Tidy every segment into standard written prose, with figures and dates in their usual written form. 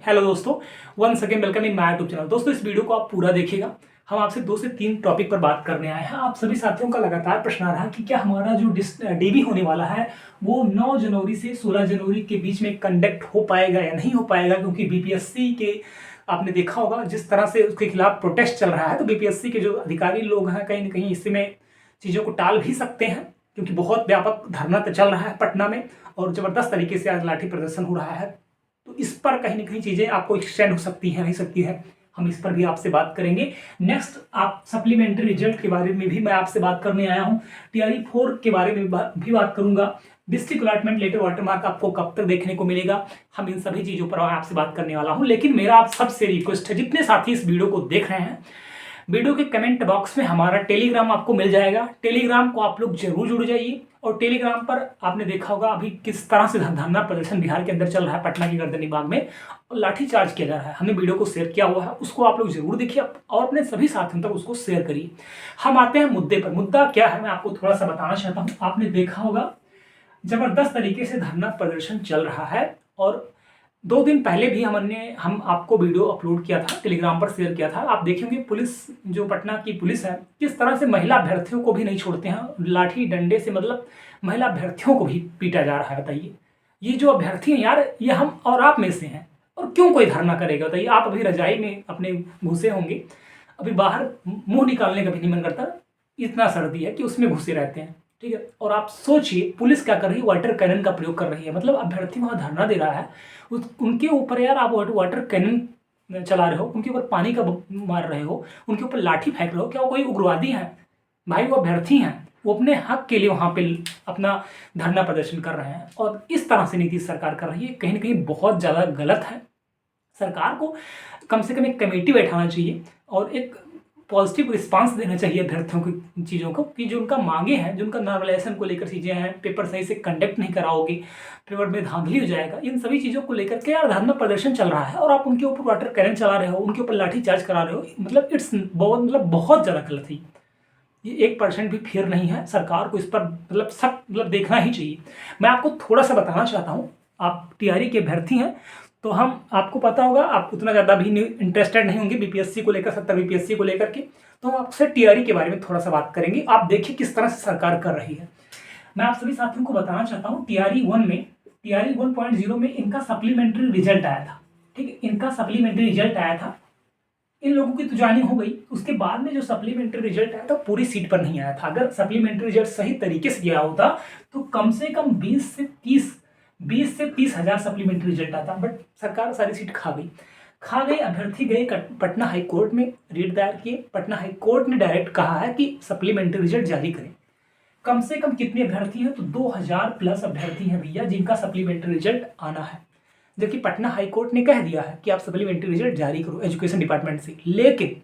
Hello दोस्तों, once again welcome in my YouTube channel. दोस्तों, इस वीडियो को आप पूरा देखिएगा। हम आपसे 2 से 3 टॉपिक पर बात करने आए हैं। आप सभी साथियों का लगातार प्रश्न आ रहा है कि क्या हमारा जो डीबी होने वाला है वो 9 जनवरी से 16 जनवरी के बीच में कंडक्ट हो पाएगा या नहीं हो पाएगा, क्योंकि बीपीएससी के आपने देखा होगा जिस तरह से उसके खिलाफ प्रोटेस्ट चल रहा है। तो बीपीएससी के जो अधिकारी लोग हैं कहीं ना कहीं इसमें चीज़ों को टाल भी सकते हैं, क्योंकि बहुत व्यापक धरना चल रहा है पटना में और ज़बरदस्त तरीके से आज लाठी प्रदर्शन हो रहा है। तो इस पर कहीं ना कहीं चीज़ें आपको एक्सटेंड हो सकती हैं, नहीं सकती है। हम इस पर भी आपसे बात करेंगे। नेक्स्ट, आप सप्लीमेंट्री रिजल्ट के बारे में भी मैं आपसे बात करने आया हूँ। टीआरई 4 के बारे में भी बात करूंगा। डिस्ट्रिक्ट अलॉटमेंट लेटर वाटरमार्क आपको कब तक देखने को मिलेगा, हम इन सभी चीज़ों पर आपसे बात करने वाला हूँ। लेकिन मेरा आप सबसे रिक्वेस्ट है, जितने साथी इस वीडियो को देख रहे हैं, वीडियो के कमेंट बॉक्स में हमारा टेलीग्राम आपको मिल जाएगा। टेलीग्राम को आप लोग जरूर जुड़ जाइए। और टेलीग्राम पर आपने देखा होगा अभी किस तरह से धरना प्रदर्शन बिहार के अंदर चल रहा है, पटना की गर्दनी बाग में, और लाठीचार्ज किया जा रहा है। हमने वीडियो को शेयर किया हुआ है, उसको आप लोग जरूर देखिए और अपने सभी साथियों तक उसको शेयर करिए। हम आते हैं मुद्दे पर। मुद्दा क्या है मैं आपको थोड़ा सा बताना चाहता हूँ। आपने देखा होगा जबरदस्त तरीके से धरना प्रदर्शन चल रहा है, और 2 दिन पहले भी हम आपको वीडियो अपलोड किया था, टेलीग्राम पर शेयर किया था। आप देखेंगे पुलिस, जो पटना की पुलिस है, किस तरह से महिला अभ्यर्थियों को भी नहीं छोड़ते हैं। लाठी डंडे से मतलब महिला अभ्यर्थियों को भी पीटा जा रहा है। बताइए, ये जो अभ्यर्थी हैं यार, ये हम और आप में से हैं, और क्यों कोई धरना करेगा? बताइए, आप अभी रजाई में अपने घुसे होंगे, अभी बाहर मुंह निकालने का भी नहीं मन करता, इतना सर्दी है कि उसमें घुसे रहते हैं। ठीक है, और आप सोचिए पुलिस क्या कर रही है, वाटर कैनन का प्रयोग कर रही है। मतलब अभ्यर्थी वहां धरना दे रहा है, उनके ऊपर यार आप वाटर कैनन चला रहे हो, उनके ऊपर पानी का मार रहे हो, उनके ऊपर लाठी फेंक रहे हो। क्या वो कोई उग्रवादी है? भाई वो अभ्यर्थी हैं, वो अपने हक के लिए वहां पे अपना धरना प्रदर्शन कर रहे हैं, और इस तरह से नीतीश सरकार कर रही है, कहीं ना कहीं बहुत ज्यादा गलत है। सरकार को कम से कम एक कमेटी बैठाना चाहिए और एक पॉजिटिव रिस्पांस देना चाहिए अभ्यर्थियों की चीज़ों को, कि जो उनका मांगे हैं, जो उनका नॉर्मलाइजेशन को लेकर चीज़ें हैं, पेपर सही से कंडक्ट नहीं कराओगे, पेपर में धांधली हो जाएगा, इन सभी चीज़ों को लेकर के यार धरना प्रदर्शन चल रहा है और आप उनके ऊपर वाटर कैनन चला रहे हो, उनके ऊपर लाठी चार्ज करा रहे हो। बहुत ज़्यादा गलत है। ये 1% भी फेयर नहीं है। सरकार को इस पर सब देखना ही चाहिए। मैं आपको थोड़ा सा बताना चाहता हूँ, आप टीआरई के अभ्यर्थी हैं तो हम आपको पता होगा आप उतना ज़्यादा भी इंटरेस्टेड नहीं होंगे बीपीएससी को लेकर, 70 बीपीएससी को लेकर के। तो हम आपसे टीआरई के बारे में थोड़ा सा बात करेंगे। आप देखिए किस तरह से सरकार कर रही है। मैं आप सभी साथियों को बताना चाहता हूँ, टीआरई 1.0 में इनका सप्लीमेंट्री रिजल्ट आया था। ठीक है, इनका सप्लीमेंट्री रिजल्ट आया था। इन लोगों की तो ज्वाइनिंग हो गई, उसके बाद में जो सप्लीमेंट्री रिजल्ट आया था पूरी सीट पर नहीं आया था। अगर सप्लीमेंट्री रिजल्ट सही तरीके से दिया होता तो कम से कम 20 से 30 हजार सप्लीमेंट्री रिजल्ट आता। बट सरकार सारी सीट खा गई। अभ्यर्थी गए पटना हाई कोर्ट में रिट दायर किए। पटना हाई कोर्ट ने डायरेक्ट कहा है कि सप्लीमेंट्री रिजल्ट जारी करें। कम से कम कितने अभ्यर्थी हैं? तो 2000 प्लस अभ्यर्थी हैं भैया, जिनका सप्लीमेंट्री रिजल्ट आना है। जबकि पटना हाई कोर्ट ने कह दिया है कि आप सप्लीमेंट्री रिजल्ट जारी करो एजुकेशन डिपार्टमेंट से, लेकिन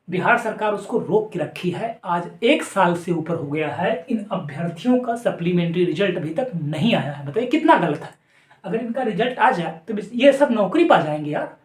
बिहार सरकार उसको रोक के रखी है। आज 1 साल से ऊपर हो गया है, इन अभ्यर्थियों का सप्लीमेंट्री रिजल्ट अभी तक नहीं आया है। बताइए कितना गलत है। अगर इनका रिजल्ट आ जाए तो ये सब नौकरी पा जाएंगे यार।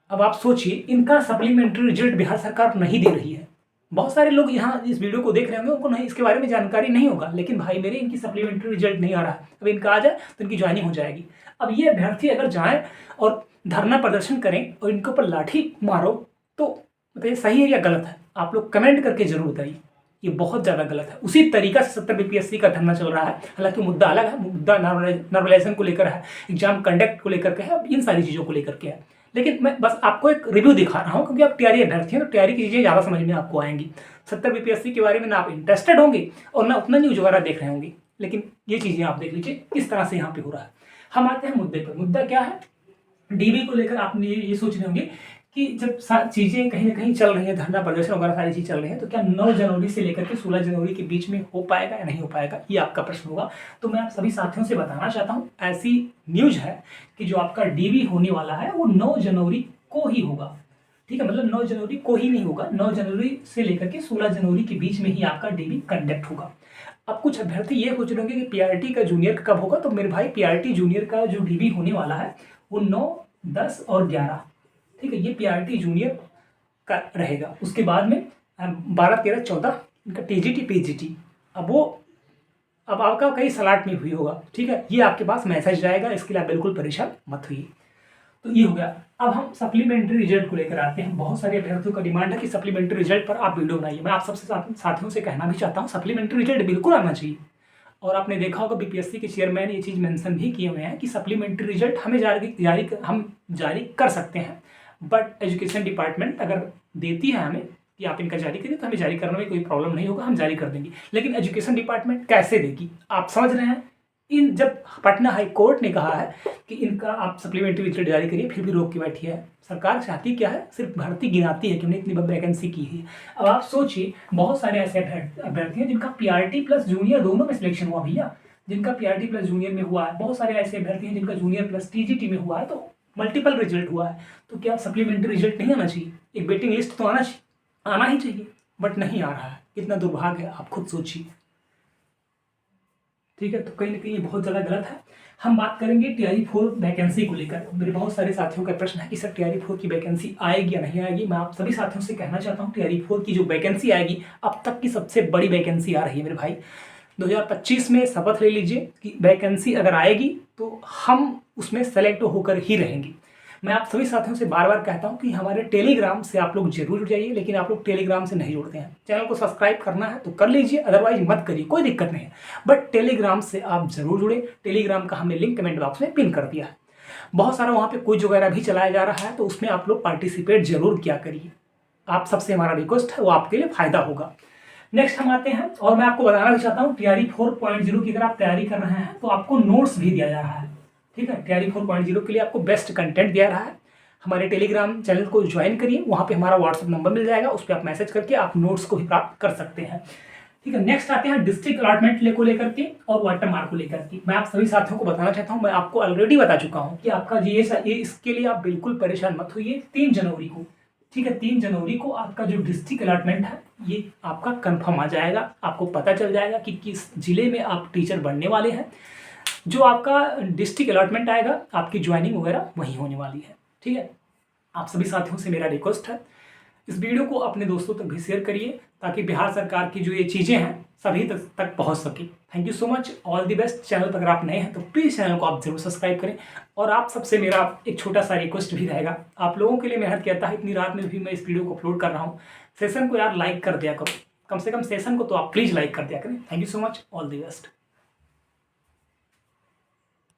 अब आप सोचिए, इनका सप्लीमेंट्री रिजल्ट बिहार सरकार नहीं दे रही है। बहुत सारे लोग यहाँ इस वीडियो को देख रहे होंगे, उनको नहीं, इसके बारे में जानकारी नहीं होगा, लेकिन भाई मेरे इनकी सप्लीमेंट्री रिजल्ट नहीं आ रहा है। अब इनका आ जाए तो इनकी ज्वाइनिंग हो जाएगी। अब ये अभ्यर्थी अगर जाए और धरना प्रदर्शन करें और इनके ऊपर लाठी मारो, तो बताइए सही है या गलत है? आप लोग कमेंट करके जरूर बताइए। ये बहुत ज़्यादा गलत है। उसी तरीका से 70 बीपीएससी का धरना चल रहा है। हालांकि मुद्दा अलग है, मुद्दा नॉर्मलाइजेशन को लेकर है, एग्जाम कंडक्ट को लेकर के है, इन सारी चीज़ों को लेकर के है। लेकिन मैं बस आपको एक रिव्यू दिखा रहा हूँ, क्योंकि आप टीआरई अभ्यर्थी हैं तो टीआरई की चीज़ें ज़्यादा समझ में आपको आएंगी। 70 बीपीएससी के बारे में ना आप इंटरेस्टेड होंगे और ना उतना न्यूज वगैरह देख रहे होंगे, लेकिन ये चीज़ें आप देख लीजिए किस तरह से यहाँ पे हो रहा है। हम आते हैं मुद्दे पर। मुद्दा क्या है? डीबी को लेकर आप ये सोच रहे होंगे कि जब चीज़ें कहीं ना कहीं चल रही हैं, धरना प्रदर्शन वगैरह सारी चीज़ चल रही है, तो क्या 9 जनवरी से लेकर के 16 जनवरी के बीच में हो पाएगा या नहीं हो पाएगा, ये आपका प्रश्न होगा। तो मैं आप सभी साथियों से बताना चाहता हूँ, ऐसी न्यूज है कि जो आपका डीबी होने वाला है वो 9 जनवरी को ही होगा। ठीक है, मतलब 9 जनवरी को ही नहीं होगा, 9 जनवरी से लेकर के 16 जनवरी के बीच में ही आपका डीबी कंडक्ट होगा। अब कुछ अभ्यर्थी ये सोच रहे होंगे कि पीआरटी का जूनियर कब होगा। तो मेरे भाई, पीआरटी जूनियर का जो डीबी होने वाला है वो 9, 10 और 11, ठीक है, ये पीआरटी जूनियर का रहेगा। उसके बाद में 12, 13, 14 इनका टीजीटी पीजीटी। अब आपका कई स्लॉट में हुई होगा। ठीक है, ये आपके पास मैसेज जाएगा, इसके लिए आप बिल्कुल परेशान मत होइए। तो ये हो गया। अब हम सप्लीमेंट्री रिजल्ट को लेकर आते हैं। बहुत सारे अभ्यर्थियों का डिमांड है कि सप्लीमेंट्री रिजल्ट पर आप वीडियो बनाइए। मैं आप सबसे साथियों से कहना भी चाहता हूँ, सप्लीमेंट्री रिजल्ट बिल्कुल आना चाहिए। और आपने देखा होगा बीपीएससी के चेयरमैन ये चीज़ मेंशन भी किए हुए हैं कि सप्लीमेंट्री रिजल्ट हमें हम जारी कर सकते हैं, बट एजुकेशन डिपार्टमेंट अगर देती है हमें कि आप इनका जारी करिए तो हमें जारी करने में कोई प्रॉब्लम नहीं होगा, हम जारी कर देंगे। लेकिन एजुकेशन डिपार्टमेंट कैसे देगी, आप समझ रहे हैं। जब पटना हाई कोर्ट ने कहा है कि इनका आप सप्लीमेंट्री रिजल्ट जारी करिए, फिर भी रोक के बैठी है सरकार। चाहती क्या है, सिर्फ भर्ती गिनाती है कि हमने इतनी वैकेंसी की है। अब आप सोचिए, बहुत सारे ऐसे अभ्यर्थी हैं जिनका पीआरटी प्लस जूनियर दोनों में सिलेक्शन हुआ भैया, जिनका पीआरटी प्लस जूनियर में हुआ है। बहुत सारे ऐसे अभ्यर्थी हैं जिनका जूनियर प्लस टीजीटी में हुआ है, तो मल्टीपल रिजल्ट हुआ है। तो क्या सप्लीमेंट्री रिजल्ट नहीं आना चाहिए? एक वेटिंग लिस्ट तो आना ही चाहिए, बट नहीं आ रहा है। कितना दुर्भाग्य है, आप खुद सोचिए। ठीक है, तो कहीं ना कहीं ये बहुत ज़्यादा गलत है। हम बात करेंगे टीआरई 4 वैकेंसी को लेकर। मेरे बहुत सारे साथियों का प्रश्न है कि सर टीआरई 4 की वैकेंसी आएगी या नहीं आएगी। मैं आप सभी साथियों से कहना चाहता हूँ, टीआरई 4 की जो वैकेंसी आएगी अब तक की सबसे बड़ी वैकेंसी आ रही है मेरे भाई। 2025 में शपथ ले लीजिए कि वैकेंसी अगर आएगी तो हम उसमें सेलेक्ट होकर ही रहेंगे। मैं आप सभी साथियों से बार बार कहता हूं कि हमारे टेलीग्राम से आप लोग जरूर जुड़ जाइए, लेकिन आप लोग टेलीग्राम से नहीं जुड़ते हैं। चैनल को सब्सक्राइब करना है तो कर लीजिए, अदरवाइज मत करिए, कोई दिक्कत नहीं है, बट टेलीग्राम से आप जरूर जुड़े। टेलीग्राम का हमने लिंक कमेंट बॉक्स में पिन कर दिया है। बहुत सारा वहाँ पे क्विज वगैरह भी चलाया जा रहा है, तो उसमें आप लोग पार्टिसिपेट जरूर किया करिए। आप सबसे हमारा रिक्वेस्ट है, वो आपके लिए फायदा होगा। नेक्स्ट हम आते हैं, और मैं आपको बताना भी चाहता हूँ टीआरई 4.0 की अगर आप तैयारी कर रहे हैं तो आपको नोट्स भी दिया जा रहा है। ठीक है, टीआरई 4.0 के लिए आपको बेस्ट कंटेंट दिया रहा है। हमारे टेलीग्राम चैनल को ज्वाइन करिए, वहाँ पे हमारा व्हाट्सअप नंबर मिल जाएगा, उस पर आप मैसेज करके आप नोट्स को भी प्राप्त कर सकते हैं। ठीक है, नेक्स्ट आते हैं डिस्ट्रिक्ट अलॉटमेंट को लेकर के और वाटर मार्क को लेकर के। मैं आप सभी साथियों को बताना चाहता हूँ, मैं आपको ऑलरेडी बता चुका हूँ कि आपका ये इसके लिए आप बिल्कुल परेशान मत होइए। 3 जनवरी को, ठीक है, 3 जनवरी को आपका जो डिस्ट्रिक्ट अलॉटमेंट है ये आपका कंफर्म आ जाएगा। आपको पता चल जाएगा कि किस जिले में आप टीचर बनने वाले हैं। जो आपका डिस्ट्रिक्ट अलॉटमेंट आएगा, आपकी ज्वाइनिंग वगैरह वहीं होने वाली है। ठीक है, आप सभी साथियों से मेरा रिक्वेस्ट है, इस वीडियो को अपने दोस्तों तक भी शेयर करिए ताकि बिहार सरकार की जो ये चीज़ें हैं सभी तक पहुंच सके। Thank you so much, all the best. Channel पर अगर आप नए हैं तो प्लीज़ चैनल को आप जरूर सब्सक्राइब करें। और आप सबसे मेरा एक छोटा सा रिक्वेस्ट भी रहेगा, आप लोगों के लिए मेहनत करता है, इतनी रात में भी मैं इस वीडियो को अपलोड कर रहा हूँ। सेशन को यार लाइक कर दिया करो, कम से कम सेशन को तो आप प्लीज़ लाइक कर दिया करें। Thank you so much, all the best.